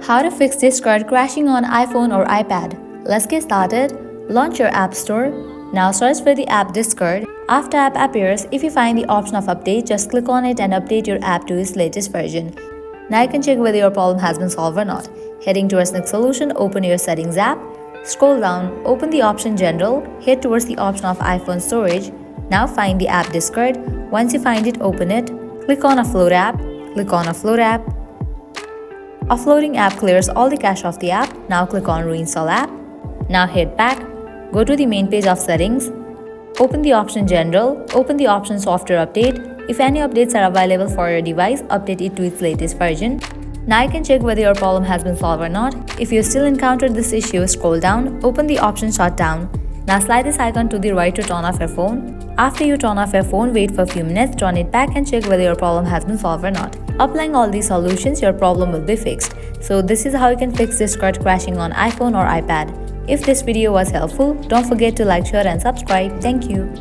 How to fix Discord crashing on iPhone or iPad. Let's get started. Launch your App Store. Now search for the app Discord. After app appears, if you find the option of update, just click on it and update your app to its latest version. Now you can check whether your problem has been solved or not. Heading towards next solution, open your settings app. Scroll down, open the option General, head towards the option of iPhone storage. Now find the app Discord. Once you find it, open it. Click on Offload app. Click on Offload app. Offloading app clears all the cache of the app. Now click on Reinstall app. Now head back. Go to the main page of settings. Open the option General. Open the option Software Update. If any updates are available for your device, update it to its latest version. Now you can check whether your problem has been solved or not. If you still encountered this issue, scroll down, open the option Shutdown. Now slide this icon to the right to turn off your phone. After you turn off your phone, wait for a few minutes, turn it back and check whether your problem has been solved or not. Applying all these solutions, your problem will be fixed. So this is how you can fix Discord crashing on iPhone or iPad. If this video was helpful, don't forget to like, share and subscribe. Thank you.